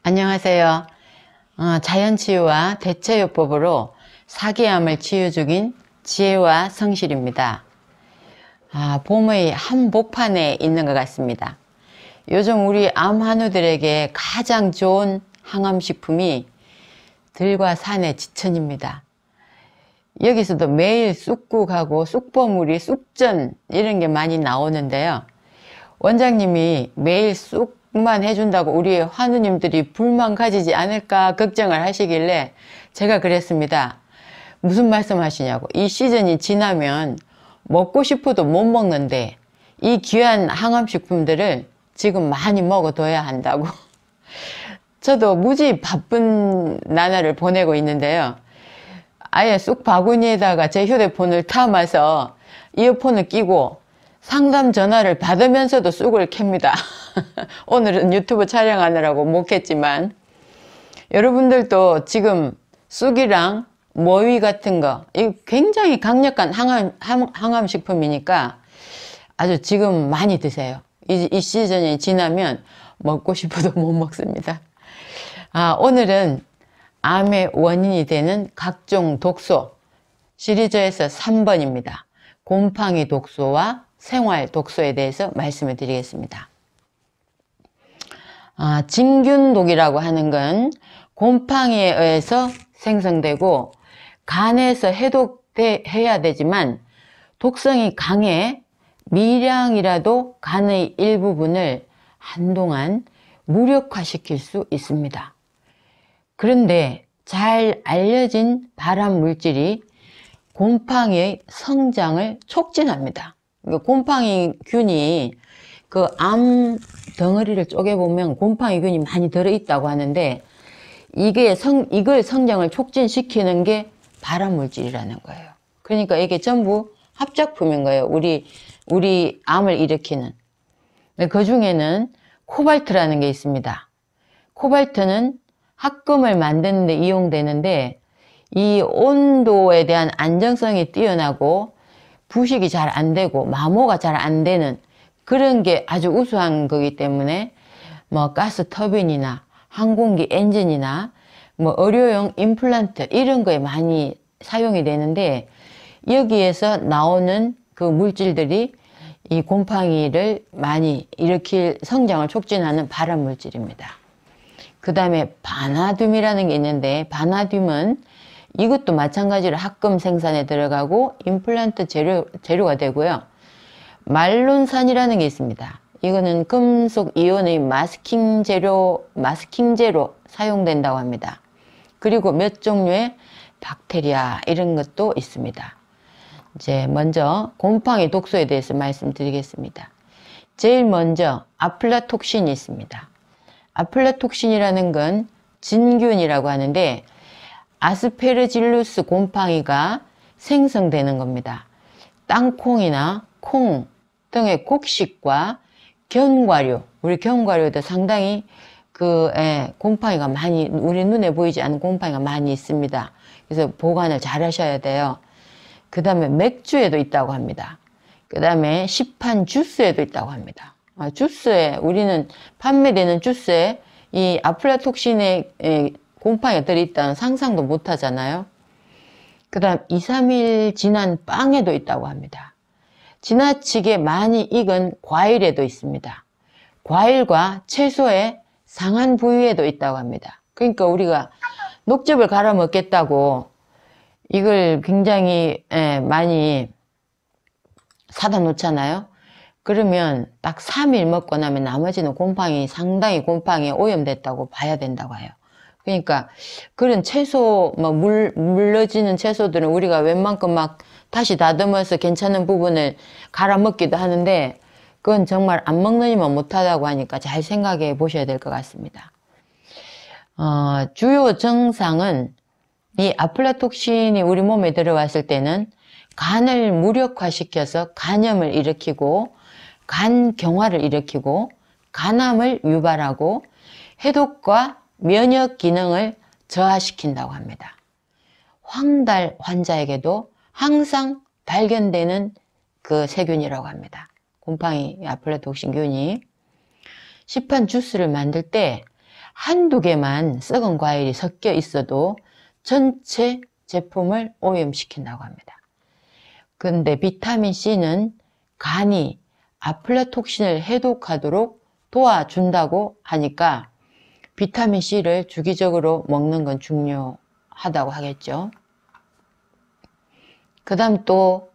안녕하세요. 자연치유와 대체요법으로 사기암을 치유 중인 지혜와 성실입니다. 봄의 한복판에 있는 것 같습니다. 요즘 우리 암 환우들에게 가장 좋은 항암식품이 들과 산의 지천입니다. 여기서도 매일 쑥국하고 쑥버무리, 쑥전 이런 게 많이 나오는데요. 원장님이 매일 쑥만 해준다고 우리 환우님들이 불만 가지지 않을까 걱정을 하시길래 제가 그랬습니다. 무슨 말씀 하시냐고. 이 시즌이 지나면 먹고 싶어도 못 먹는데 이 귀한 항암식품들을 지금 많이 먹어둬야 한다고. 저도 무지 바쁜 나날을 보내고 있는데요. 아예 쑥 바구니에다가 제 휴대폰을 담아서 이어폰을 끼고 상담 전화를 받으면서도 쑥을 캡니다. 오늘은 유튜브 촬영하느라고 못 캤지만 여러분들도 지금 쑥이랑 모위 같은 거, 이 굉장히 강력한 항암식품이니까 아주 지금 많이 드세요. 이 시즌이 지나면 먹고 싶어도 못 먹습니다. 오늘은 암의 원인이 되는 각종 독소 시리즈에서 3번입니다. 곰팡이 독소와 생활 독소에 대해서 말씀을 드리겠습니다. 진균독이라고 하는 건 곰팡이에 의해서 생성되고 간에서 해독해야 되지만 독성이 강해 미량이라도 간의 일부분을 한동안 무력화시킬 수 있습니다. 그런데 잘 알려진 발암 물질이 곰팡이의 성장을 촉진합니다. 곰팡이균이 그 암 덩어리를 쪼개보면 곰팡이균이 많이 들어있다고 하는데 이걸 성장을 촉진시키는 게 발암 물질이라는 거예요. 그러니까 이게 전부 합작품인 거예요. 우리 암을 일으키는. 그 중에는 코발트라는 게 있습니다. 코발트는 합금을 만드는 데 이용되는데 이 온도에 대한 안정성이 뛰어나고 부식이 잘 안 되고 마모가 잘 안 되는 그런 게 아주 우수한 거기 때문에 뭐 가스 터빈이나 항공기 엔진이나 뭐 의료용 임플란트 이런 거에 많이 사용이 되는데 여기에서 나오는 그 물질들이 이 곰팡이를 많이 일으킬 성장을 촉진하는 발암 물질입니다. 그 다음에 바나듐이라는 게 있는데 바나듐은 이것도 마찬가지로 합금 생산에 들어가고 임플란트 재료가 되고요. 말론산이라는 게 있습니다. 이거는 금속 이온의 마스킹 제로 사용된다고 합니다. 그리고 몇 종류의 박테리아 이런 것도 있습니다. 이제 먼저 곰팡이 독소에 대해서 말씀드리겠습니다. 제일 먼저 아플라톡신이 있습니다. 아플라톡신이라는 건 진균이라고 하는데 아스페르질루스 곰팡이가 생성되는 겁니다. 땅콩이나 콩 등의 곡식과 견과류, 우리 견과류도 상당히 곰팡이가 많이, 우리 눈에 보이지 않는 곰팡이가 많이 있습니다. 그래서 보관을 잘 하셔야 돼요. 그 다음에 맥주에도 있다고 합니다. 그 다음에 시판 주스에도 있다고 합니다. 주스에, 우리는 판매되는 주스에 이 아플라톡신의 곰팡이가 들어있다는 상상도 못 하잖아요. 그 다음 2, 3일 지난 빵에도 있다고 합니다. 지나치게 많이 익은 과일에도 있습니다. 과일과 채소의 상한 부위에도 있다고 합니다. 그러니까 우리가 녹즙을 갈아 먹겠다고 이걸 굉장히 많이 사다 놓잖아요. 그러면 딱 3일 먹고 나면 나머지는 상당히 곰팡이에 오염됐다고 봐야 된다고 해요. 그러니까 그런 채소, 물러지는 채소들은 우리가 웬만큼 막 다시 다듬어서 괜찮은 부분을 갈아 먹기도 하는데 그건 정말 안 먹느니만 못하다고 하니까 잘 생각해 보셔야 될 것 같습니다. 주요 증상은 이 아플라톡신이 우리 몸에 들어왔을 때는 간을 무력화시켜서 간염을 일으키고 간경화를 일으키고 간암을 유발하고 해독과 면역 기능을 저하시킨다고 합니다. 황달 환자에게도 항상 발견되는 그 세균이라고 합니다. 곰팡이 아플라톡신균이. 시판 주스를 만들 때 한두 개만 썩은 과일이 섞여 있어도 전체 제품을 오염시킨다고 합니다. 근데 비타민C는 간이 아플라톡신을 해독하도록 도와준다고 하니까 비타민C를 주기적으로 먹는 건 중요하다고 하겠죠. 그 다음 또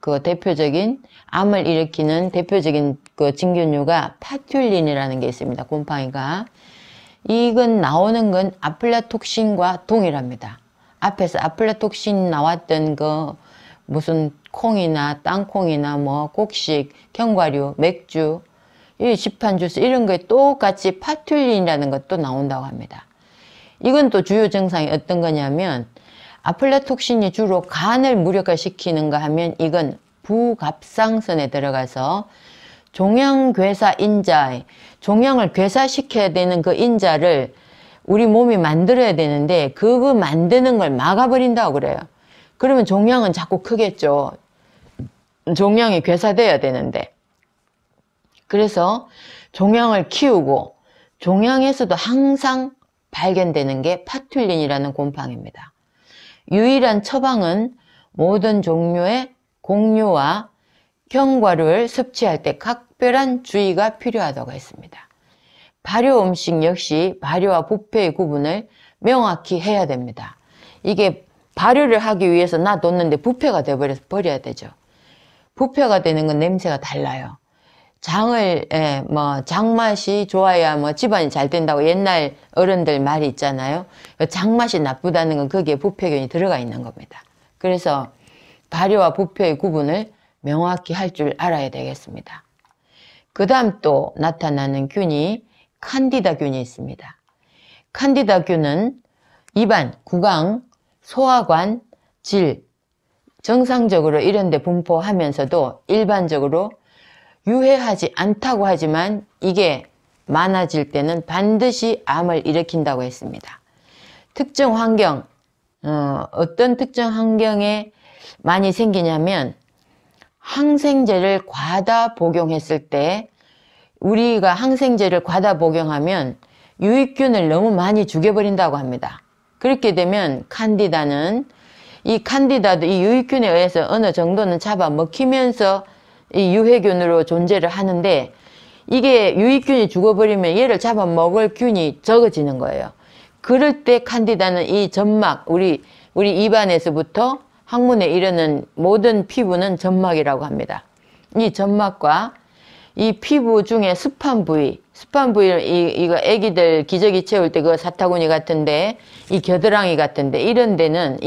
그 대표적인 암을 일으키는 대표적인 그 진균류가 파퓰린이라는 게 있습니다. 곰팡이가. 이건 나오는 건 아플라톡신과 동일합니다. 앞에서 아플라톡신 나왔던 그 무슨 콩이나 땅콩이나 뭐 곡식, 견과류, 맥주, 이 시판 주스 이런 거에 똑같이 파퓰린이라는 것도 나온다고 합니다. 이건 또 주요 증상이 어떤 거냐면 아플라톡신이 주로 간을 무력화시키는가 하면 이건 부갑상선에 들어가서 종양괴사 인자, 종양을 괴사시켜야 되는 그 인자를 우리 몸이 만들어야 되는데 그거 만드는 걸 막아버린다고 그래요. 그러면 종양은 자꾸 크겠죠. 종양이 괴사돼야 되는데. 그래서 종양을 키우고 종양에서도 항상 발견되는 게 파퓰린이라는 곰팡이입니다. 유일한 처방은 모든 종류의 곡류와 견과류를 섭취할 때 각별한 주의가 필요하다고 했습니다. 발효 음식 역시 발효와 부패의 구분을 명확히 해야 됩니다. 이게 발효를 하기 위해서 놔뒀는데 부패가 돼버려서 버려야 되죠. 부패가 되는 건 냄새가 달라요. 장맛이 좋아야 뭐 집안이 잘 된다고 옛날 어른들 말이 있잖아요. 장맛이 나쁘다는 건 거기에 부패균이 들어가 있는 겁니다. 그래서 발효와 부패의 구분을 명확히 할 줄 알아야 되겠습니다. 그 다음 또 나타나는 균이 칸디다균이 있습니다. 칸디다균은 입안, 구강, 소화관, 질, 정상적으로 이런 데 분포하면서도 일반적으로 유해하지 않다고 하지만 이게 많아질 때는 반드시 암을 일으킨다고 했습니다. 특정 환경, 어떤 특정 환경에 많이 생기냐면 항생제를 과다 복용했을 때 우리가 항생제를 과다 복용하면 유익균을 너무 많이 죽여버린다고 합니다. 그렇게 되면 칸디다는 이 칸디다도 이 유익균에 의해서 어느 정도는 잡아먹히면서 이 유해균으로 존재를 하는데 이게 유익균이 죽어버리면 얘를 잡아먹을 균이 적어지는 거예요. 그럴 때 칸디다는 이 점막, 우리 입안에서부터 항문에 이르는 모든 피부는 점막이라고 합니다. 이 점막과 이 피부 중에 습한 부위, 이거 애기들 기저귀 채울 때 그 사타구니 같은데, 이 겨드랑이 같은데, 이런 데는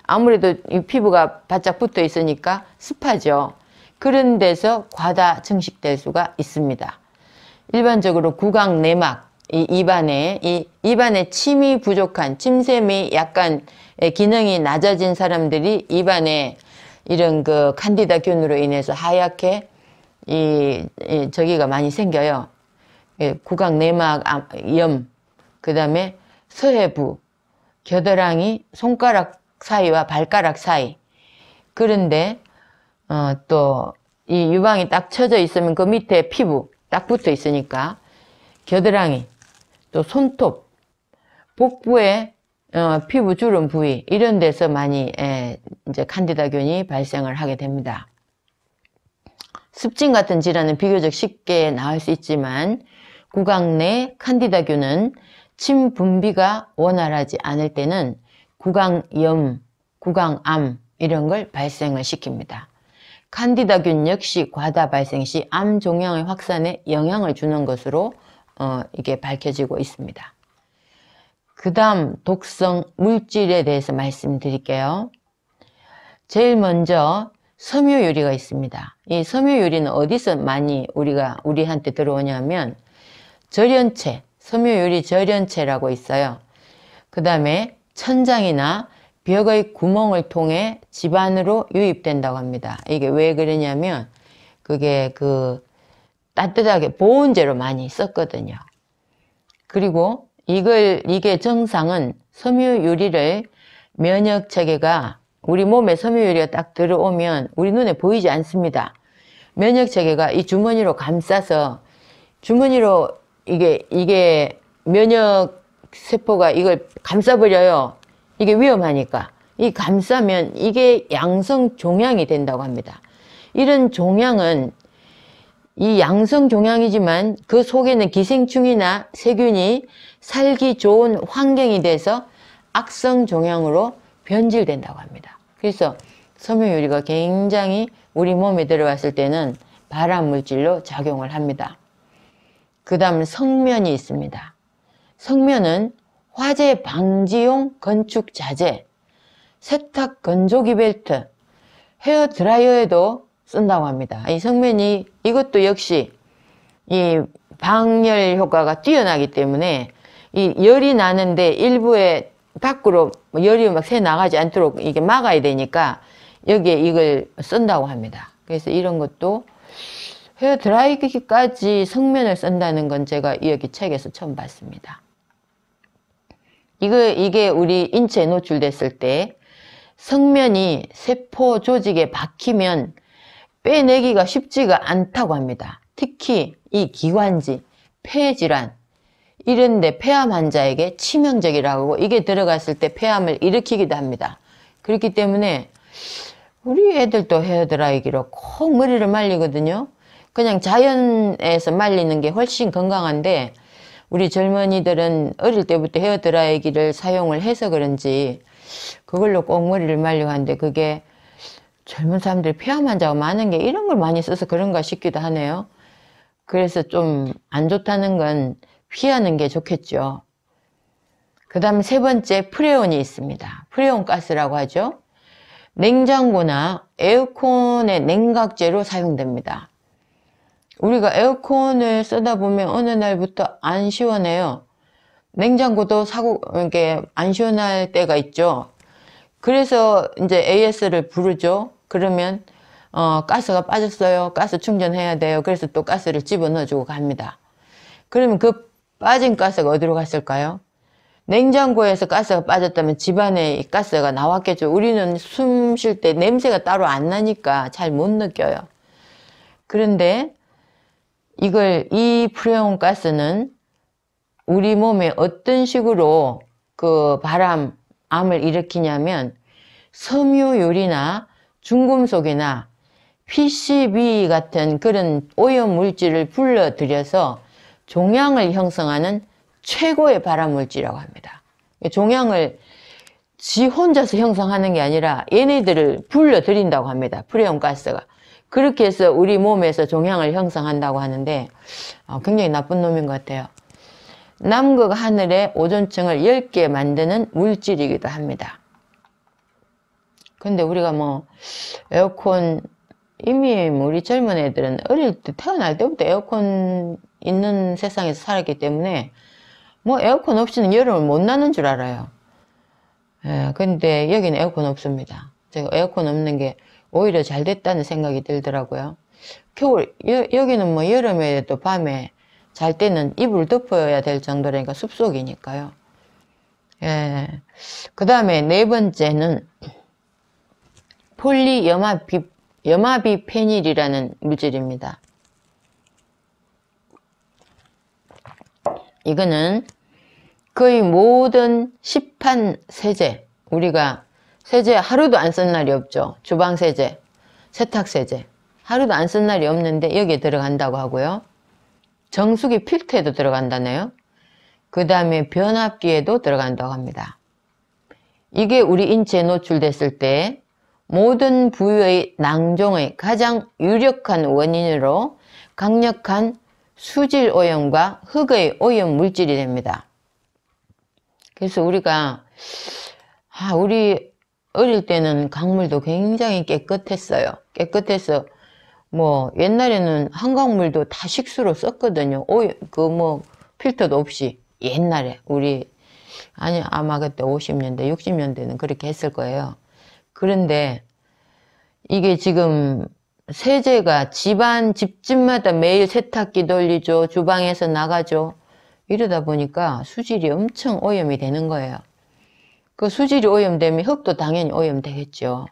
아무래도 이 피부가 바짝 붙어 있으니까 습하죠. 그런 데서 과다 증식될 수가 있습니다. 일반적으로 구강 내막, 이 입안에 침이 부족한, 침샘이 약간 기능이 낮아진 사람들이 입안에 이런 그 칸디다균으로 인해서 하얗게 저기가 많이 생겨요. 구강 내막 염, 그 다음에 서해부, 겨드랑이, 손가락 사이와 발가락 사이. 그런데 또 이 유방이 딱 쳐져 있으면 그 밑에 피부 딱 붙어 있으니까 겨드랑이, 또 손톱, 복부에 피부 주름 부위 이런 데서 많이 이제 칸디다균이 발생을 하게 됩니다. 습진 같은 질환은 비교적 쉽게 나을 수 있지만 구강 내 칸디다균은 침 분비가 원활하지 않을 때는 구강염, 구강암 이런 걸 발생을 시킵니다. 칸디다균 역시 과다 발생 시 암 종양의 확산에 영향을 주는 것으로 이게 밝혀지고 있습니다. 그 다음 독성 물질에 대해서 말씀드릴게요. 제일 먼저 섬유유리가 있습니다. 이 섬유유리는 어디서 많이 우리한테 들어오냐면 절연체, 섬유유리 절연체라고 있어요. 그 다음에 천장이나 벽의 구멍을 통해 집안으로 유입된다고 합니다. 이게 왜 그러냐면 그게 따뜻하게 보온제로 많이 썼거든요. 그리고 이게 정상은 섬유유리를 면역체계가 우리 몸에 섬유유리가 딱 들어오면 우리 눈에 보이지 않습니다. 면역체계가 이 주머니로 감싸서 주머니로 이게 면역 세포가 이걸 감싸버려요. 이게 위험하니까. 이 감싸면 이게 양성 종양이 된다고 합니다. 이런 종양은 이 양성 종양이지만 그 속에는 기생충이나 세균이 살기 좋은 환경이 돼서 악성 종양으로 변질된다고 합니다. 그래서 섬유유리가 굉장히 우리 몸에 들어갔을 때는 발암물질로 작용을 합니다. 그 다음 성면이 있습니다. 성면은 화재 방지용 건축 자재, 세탁 건조기 벨트, 헤어 드라이어에도 쓴다고 합니다. 이 성면이 이것도 역시 이 방열 효과가 뛰어나기 때문에 이 열이 나는데 일부에 밖으로 열이 막 새 나가지 않도록 이게 막아야 되니까 여기에 이걸 쓴다고 합니다. 그래서 이런 것도 헤어 드라이기까지 성면을 쓴다는 건 제가 여기 책에서 처음 봤습니다. 이게 우리 인체에 노출됐을 때 성면이 세포 조직에 박히면 빼내기가 쉽지가 않다고 합니다. 특히 이 기관지, 폐질환 이런데 폐암 환자에게 치명적이라고 하고 이게 들어갔을 때 폐암을 일으키기도 합니다. 그렇기 때문에 우리 애들도 헤어드라이기로 꼭 머리를 말리거든요. 그냥 자연에서 말리는 게 훨씬 건강한데 우리 젊은이들은 어릴 때부터 헤어드라이기를 사용을 해서 그런지 그걸로 꼭 머리를 말리고 하는데 그게 젊은 사람들이 폐암 환자가 많은 게 이런 걸 많이 써서 그런가 싶기도 하네요. 그래서 좀 안 좋다는 건 피하는 게 좋겠죠. 그 다음 세 번째 프레온이 있습니다. 프레온 가스라고 하죠. 냉장고나 에어컨의 냉각제로 사용됩니다. 우리가 에어컨을 쓰다 보면 어느 날부터 안 시원해요. 냉장고도 이렇게 안 시원할 때가 있죠. 그래서 이제 AS를 부르죠. 그러면 가스가 빠졌어요. 가스 충전해야 돼요. 그래서 또 가스를 집어넣어주고 갑니다. 그러면 그 빠진 가스가 어디로 갔을까요? 냉장고에서 가스가 빠졌다면 집안에 가스가 나왔겠죠. 우리는 숨 쉴 때 냄새가 따로 안 나니까 잘 못 느껴요. 그런데 이 프레온 가스는 우리 몸에 어떤 식으로 그 암을 일으키냐면 섬유유리나 중금속이나 PCB 같은 그런 오염 물질을 불러들여서 종양을 형성하는 최고의 발암물질이라고 합니다. 종양을 지 혼자서 형성하는 게 아니라 얘네들을 불러들인다고 합니다. 프레온 가스가. 그렇게 해서 우리 몸에서 종양을 형성한다고 하는데 굉장히 나쁜 놈인 것 같아요. 남극 하늘의 오존층을 10개 만드는 물질이기도 합니다. 근데 우리가 에어컨 이미 우리 젊은 애들은 어릴 때 태어날 때부터 에어컨 있는 세상에서 살았기 때문에 에어컨 없이는 여름을 못 나는 줄 알아요. 예, 근데 여기는 에어컨 없습니다. 제가 에어컨 없는 게 오히려 잘 됐다는 생각이 들더라고요. 여기는 여름에도 밤에 잘 때는 이불 덮어야 될 정도라니까 숲속이니까요. 예. 그 다음에 네 번째는 염화비페닐이라는 물질입니다. 이거는 거의 모든 시판 세제, 우리가 세제 하루도 안 쓴 날이 없죠. 주방세제, 세탁세제 하루도 안 쓴 날이 없는데 여기에 들어간다고 하고요. 정수기 필터에도 들어간다네요. 그 다음에 변압기에도 들어간다고 합니다. 이게 우리 인체에 노출됐을 때 모든 부위의 낭종의 가장 유력한 원인으로 강력한 수질 오염과 흙의 오염 물질이 됩니다. 그래서 우리가 우리 어릴 때는 강물도 굉장히 깨끗했어요. 깨끗해서 옛날에는 한강물도 다 식수로 썼거든요. 필터도 없이 옛날에 아마 그때 50년대 60년대는 그렇게 했을 거예요. 그런데 이게 지금 세제가 집집마다 매일 세탁기 돌리죠. 주방에서 나가죠. 이러다 보니까 수질이 엄청 오염이 되는 거예요. 그 수질이 오염되면 흙도 당연히 오염되겠죠.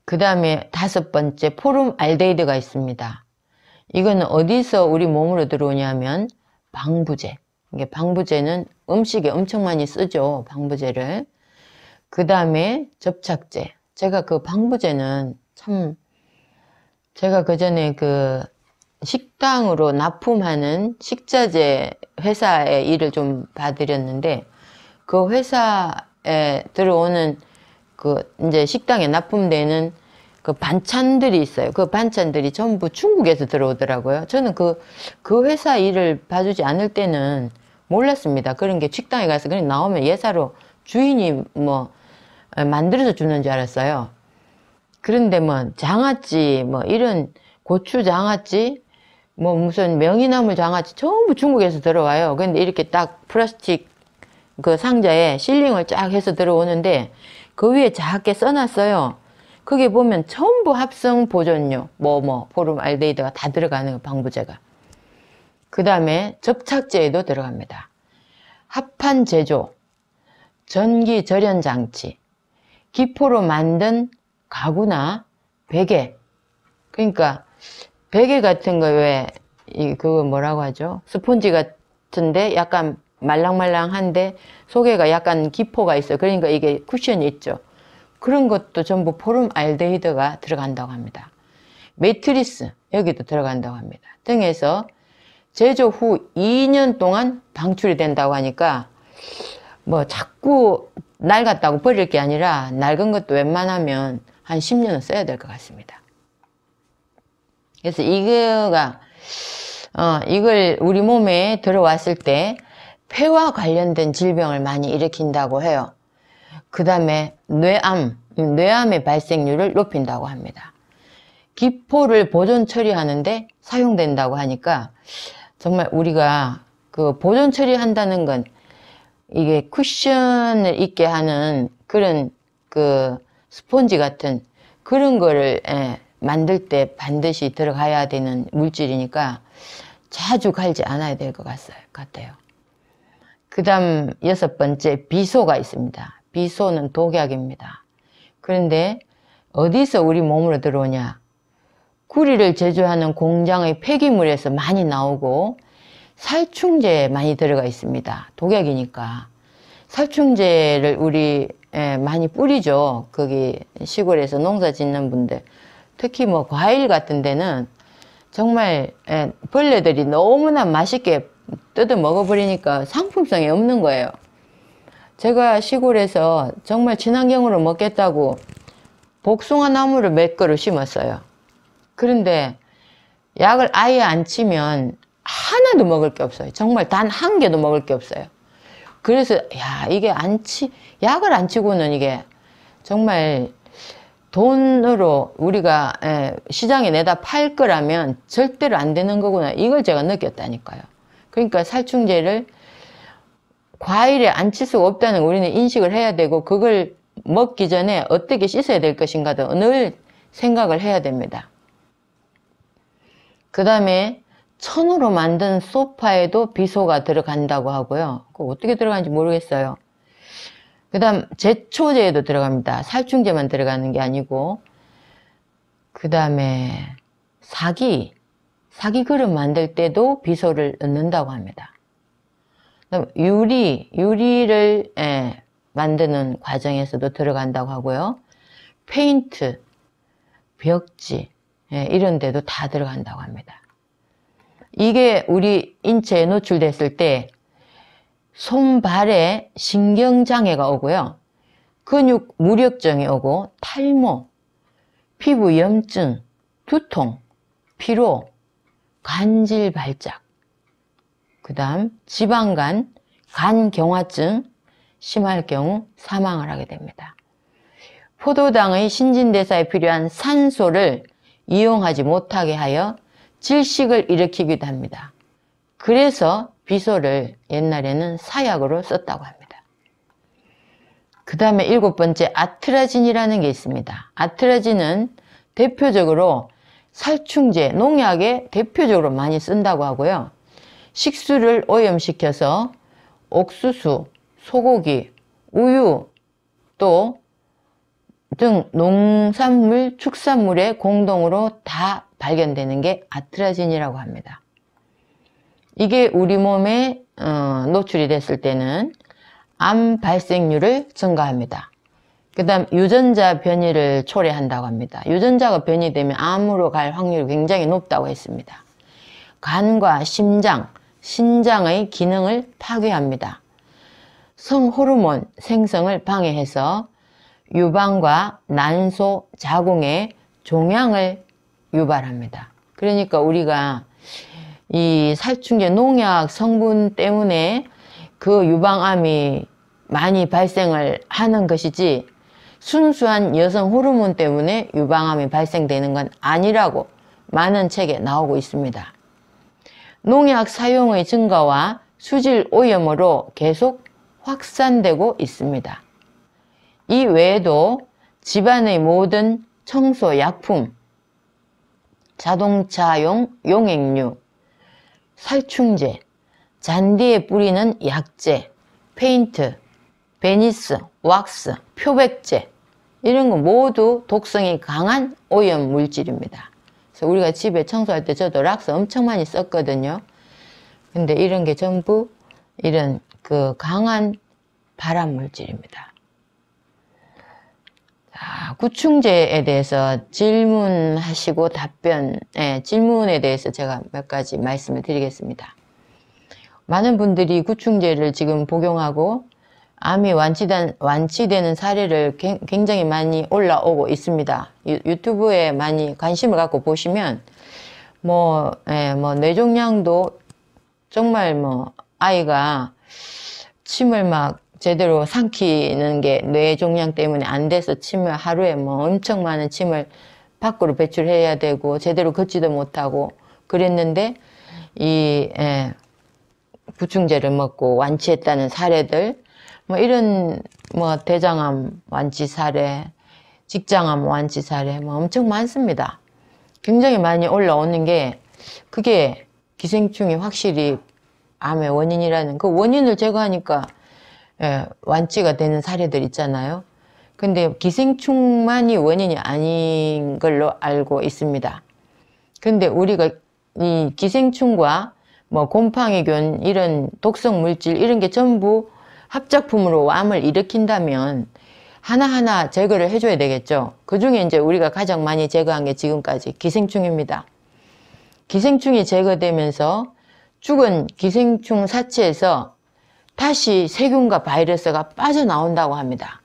그 다음에 다섯 번째 포름알데히드가 있습니다. 이거는 어디서 우리 몸으로 들어오냐면 방부제, 이게 방부제는 음식에 엄청 많이 쓰죠. 방부제를. 그 다음에 접착제. 제가 그 방부제는 참, 제가 그 전에 그 식당으로 납품하는 식자재 회사에 일을 좀 봐드렸는데, 그 회사에 들어오는 그 이제 식당에 납품되는 그 반찬들이 있어요. 그 반찬들이 전부 중국에서 들어오더라고요. 저는 그 회사 일을 봐주지 않을 때는 몰랐습니다. 그런 게 식당에 가서 그냥 나오면 예사로 주인이 뭐 만들어서 주는 줄 알았어요. 그런데 뭐 장아찌, 뭐 이런 고추 장아찌, 뭐 무슨 명이나물 장아찌 전부 중국에서 들어와요. 근데 이렇게 딱 플라스틱 그 상자에 실링을 쫙 해서 들어오는데 그 위에 작게 써놨어요. 그게 보면 전부 합성 보존료, 포름알데히드가 다 들어가는 방부제가. 그 다음에 접착제에도 들어갑니다. 합판 제조, 전기 절연 장치, 기포로 만든 가구나 베개. 그러니까 베개 같은 거 왜 그거 뭐라고 하죠? 스폰지 같은데 약간 말랑말랑한데 속에가 약간 기포가 있어요. 그러니까 이게 쿠션이 있죠. 그런 것도 전부 포름알데히드가 들어간다고 합니다. 매트리스 여기도 들어간다고 합니다. 등에서 제조 후 2년 동안 방출이 된다고 하니까 뭐 자꾸 낡았다고 버릴 게 아니라 낡은 것도 웬만하면 한 10년은 써야 될 것 같습니다. 그래서 이걸 우리 몸에 들어왔을 때 폐와 관련된 질병을 많이 일으킨다고 해요. 그 다음에 뇌암의 발생률을 높인다고 합니다. 기포를 보존 처리하는데 사용된다고 하니까 정말 우리가 그 보존 처리한다는 건 이게 쿠션을 있게 하는 그런 그 스폰지 같은 그런 거를 만들 때 반드시 들어가야 되는 물질이니까 자주 갈지 않아야 될 것 같아요. 그 다음 6번째 비소가 있습니다. 비소는 독약입니다. 그런데 어디서 우리 몸으로 들어오냐? 구리를 제조하는 공장의 폐기물에서 많이 나오고 살충제에 많이 들어가 있습니다. 독약이니까. 살충제를 우리 많이 뿌리죠. 거기 시골에서 농사 짓는 분들. 특히 뭐 과일 같은 데는 정말 벌레들이 너무나 맛있게 뜯어 먹어버리니까 상품성이 없는 거예요. 제가 시골에서 정말 친환경으로 먹겠다고 복숭아 나무를 몇 그루 심었어요. 그런데 약을 아예 안 치면 하나도 먹을 게 없어요. 정말 단 한 개도 먹을 게 없어요. 그래서 이게 약을 안 치고는 이게 정말 돈으로 우리가 시장에 내다 팔 거라면 절대로 안 되는 거구나. 이걸 제가 느꼈다니까요. 그러니까 살충제를 과일에 안 칠 수가 없다는 걸 우리는 인식을 해야 되고 그걸 먹기 전에 어떻게 씻어야 될 것인가도 늘 생각을 해야 됩니다. 그 다음에 천으로 만든 소파에도 비소가 들어간다고 하고요. 그거 어떻게 들어가는지 모르겠어요. 그 다음 제초제에도 들어갑니다. 살충제만 들어가는 게 아니고. 그 다음에 사기 그릇 만들 때도 비소를 넣는다고 합니다. 그다음 유리를 만드는 과정에서도 들어간다고 하고요. 페인트, 벽지 이런 데도 다 들어간다고 합니다. 이게 우리 인체에 노출됐을 때 손발에 신경장애가 오고요. 근육 무력증이 오고 탈모, 피부 염증, 두통, 피로, 간질 발작, 그 다음 지방간, 간경화증 심할 경우 사망을 하게 됩니다. 포도당의 신진대사에 필요한 산소를 이용하지 못하게 하여 질식을 일으키기도 합니다. 그래서 비소를 옛날에는 사약으로 썼다고 합니다. 그 다음에 7번째 아트라진이라는 게 있습니다. 아트라진은 대표적으로 살충제, 농약에 대표적으로 많이 쓴다고 하고요. 식수를 오염시켜서 옥수수, 소고기, 우유 등 농산물, 축산물에 공동으로 다 발견되는 게 아트라진이라고 합니다. 이게 우리 몸에 노출이 됐을 때는 암 발생률을 증가합니다. 그 다음 유전자 변이를 초래한다고 합니다. 유전자가 변이되면 암으로 갈 확률이 굉장히 높다고 했습니다. 간과 심장, 신장의 기능을 파괴합니다. 성호르몬 생성을 방해해서 유방과 난소, 자궁에 종양을 유발합니다. 그러니까 우리가 이 살충제 농약 성분 때문에 그 유방암이 많이 발생을 하는 것이지 순수한 여성 호르몬 때문에 유방암이 발생되는 건 아니라고 많은 책에 나오고 있습니다. 농약 사용의 증가와 수질 오염으로 계속 확산되고 있습니다. 이 외에도 집안의 모든 청소 약품, 자동차용 용액류, 살충제, 잔디에 뿌리는 약재, 페인트, 베니스, 왁스, 표백제 이런 거 모두 독성이 강한 오염 물질입니다. 그래서 우리가 집에 청소할 때 저도 락스 엄청 많이 썼거든요. 근데 이런 게 전부 이런 그 강한 발암 물질입니다. 자, 구충제에 대해서 질문하시고 답변, 질문에 대해서 제가 몇 가지 말씀을 드리겠습니다. 많은 분들이 구충제를 지금 복용하고 암이 완치되는 사례를 굉장히 많이 올라오고 있습니다. 유튜브에 많이 관심을 갖고 보시면 뭐 뇌종양도 정말 아이가 침을 막 제대로 삼키는 게 뇌종양 때문에 안 돼서 침을 하루에 엄청 많은 침을 밖으로 배출해야 되고 제대로 걷지도 못하고 그랬는데 이 구충제를 먹고 완치했다는 사례들 이런 대장암 완치 사례, 직장암 완치 사례 엄청 많습니다. 굉장히 많이 올라오는 게 그게 기생충이 확실히 암의 원인이라는 그 원인을 제거하니까 완치가 되는 사례들 있잖아요. 근데 기생충만이 원인이 아닌 걸로 알고 있습니다. 근데 우리가 이 기생충과 곰팡이균 이런 독성 물질 이런 게 전부 합작품으로 암을 일으킨다면 하나하나 제거를 해줘야 되겠죠. 그 중에 이제 우리가 가장 많이 제거한 게 지금까지 기생충입니다. 기생충이 제거되면서 죽은 기생충 사체에서 다시 세균과 바이러스가 빠져나온다고 합니다.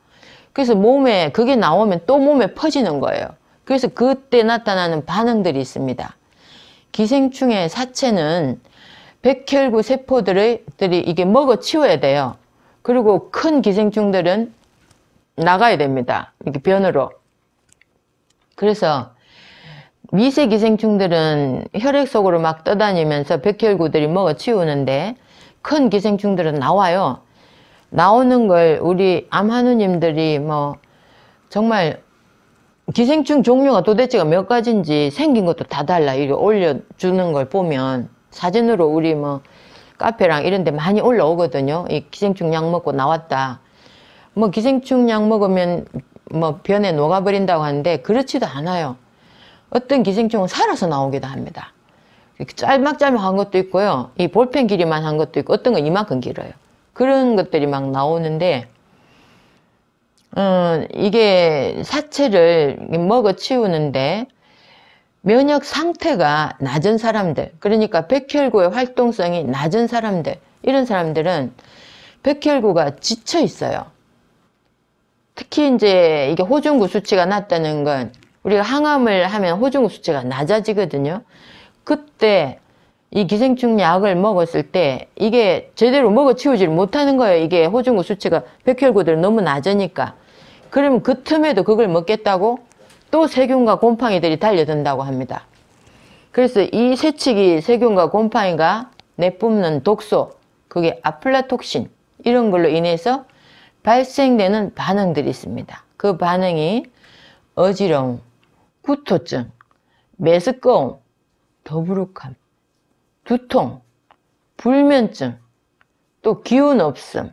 그래서 몸에 그게 나오면 또 몸에 퍼지는 거예요. 그래서 그때 나타나는 반응들이 있습니다. 기생충의 사체는 백혈구 세포들이 이게 먹어 치워야 돼요. 그리고 큰 기생충들은 나가야 됩니다. 이렇게 변으로. 그래서 미세 기생충들은 혈액 속으로 막 떠다니면서 백혈구들이 먹어 치우는데 큰 기생충들은 나와요. 나오는 걸 우리 암한우님들이 정말 기생충 종류가 도대체가 몇 가지인지 생긴 것도 다 달라. 이렇게 올려주는 걸 보면 사진으로 우리 카페랑 이런 데 많이 올라오거든요. 이 기생충 약 먹고 나왔다. 기생충 약 먹으면 변에 녹아버린다고 하는데 그렇지도 않아요. 어떤 기생충은 살아서 나오기도 합니다. 짤막짤막한 것도 있고요. 이 볼펜 길이만 한 것도 있고 어떤 건 이만큼 길어요. 그런 것들이 막 나오는데 이게 사체를 먹어 치우는데 면역 상태가 낮은 사람들, 그러니까 백혈구의 활동성이 낮은 사람들, 이런 사람들은 백혈구가 지쳐 있어요. 특히 이제 이게 호중구 수치가 낮다는 건 우리가 항암을 하면 호중구 수치가 낮아지거든요. 그때 이 기생충 약을 먹었을 때 이게 제대로 먹어 치우지를 못하는 거예요. 이게 호중구 수치가 백혈구들은 너무 낮으니까. 그러면 그 틈에도 그걸 먹겠다고 또 세균과 곰팡이들이 달려든다고 합니다. 그래서 이 세치기 세균과 곰팡이가 내뿜는 독소, 그게 아플라톡신 이런 걸로 인해서 발생되는 반응들이 있습니다. 그 반응이 어지러움, 구토증, 메스꺼움, 더부룩함, 두통, 불면증, 또 기운 없음,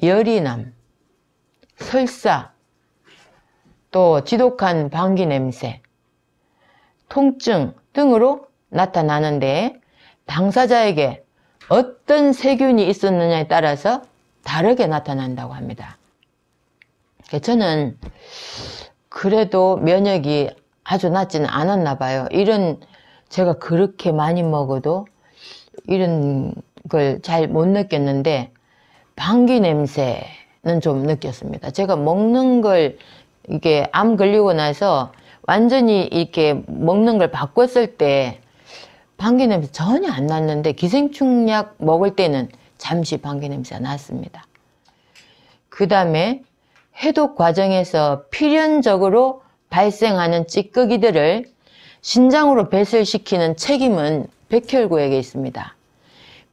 열이 남, 설사, 또 지독한 방귀 냄새, 통증 등으로 나타나는데 당사자에게 어떤 세균이 있었느냐에 따라서 다르게 나타난다고 합니다. 저는 그래도 면역이 아주 낮지는 않았나 봐요. 제가 그렇게 많이 먹어도 이런 걸 잘 못 느꼈는데 방귀 냄새는 좀 느꼈습니다. 제가 먹는 걸 이게 암 걸리고 나서 완전히 이렇게 먹는 걸 바꿨을 때 방귀 냄새 전혀 안 났는데 기생충약 먹을 때는 잠시 방귀 냄새가 났습니다. 그 다음에 해독 과정에서 필연적으로 발생하는 찌꺼기들을 신장으로 배설시키는 책임은 백혈구에게 있습니다.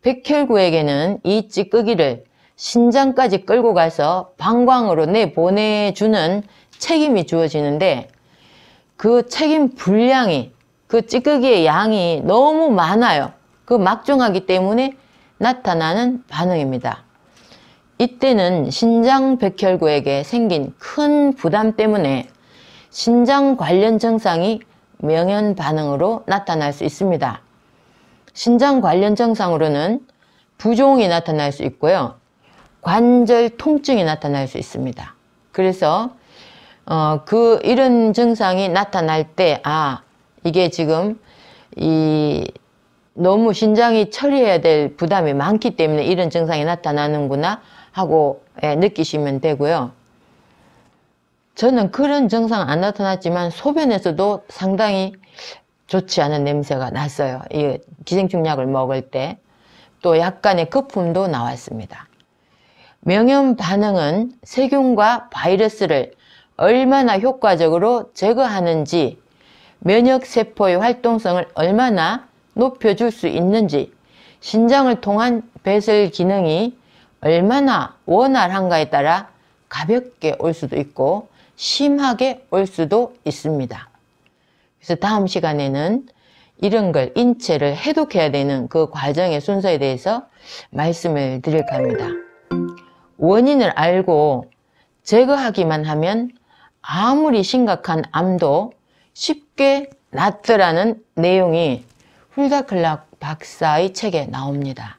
백혈구에게는 이 찌꺼기를 신장까지 끌고 가서 방광으로 내보내주는 책임이 주어지는데 그 책임 분량이, 그 찌꺼기의 양이 너무 많아요. 그 막중하기 때문에 나타나는 반응입니다. 이때는 신장 백혈구에게 생긴 큰 부담 때문에 신장 관련 증상이 명현 반응으로 나타날 수 있습니다. 신장 관련 증상으로는 부종이 나타날 수 있고요. 관절 통증이 나타날 수 있습니다. 그래서 이런 증상이 나타날 때 이게 지금 너무 신장이 처리해야 될 부담이 많기 때문에 이런 증상이 나타나는구나 하고 느끼시면 되고요. 저는 그런 증상 안 나타났지만 소변에서도 상당히 좋지 않은 냄새가 났어요. 이 기생충약을 먹을 때. 또 약간의 거품도 나왔습니다. 명현 반응은 세균과 바이러스를 얼마나 효과적으로 제거하는지, 면역세포의 활동성을 얼마나 높여줄 수 있는지, 신장을 통한 배설 기능이 얼마나 원활한가에 따라 가볍게 올 수도 있고 심하게 올 수도 있습니다. 그래서 다음 시간에는 이런 걸 인체를 해독해야 되는 그 과정의 순서에 대해서 말씀을 드릴까 합니다. 원인을 알고 제거하기만 하면 아무리 심각한 암도 쉽게 낫더라는 내용이 훌다 클락 박사의 책에 나옵니다.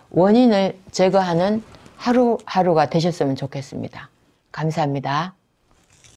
원인을 제거하는 하루하루가 되셨으면 좋겠습니다. 감사합니다.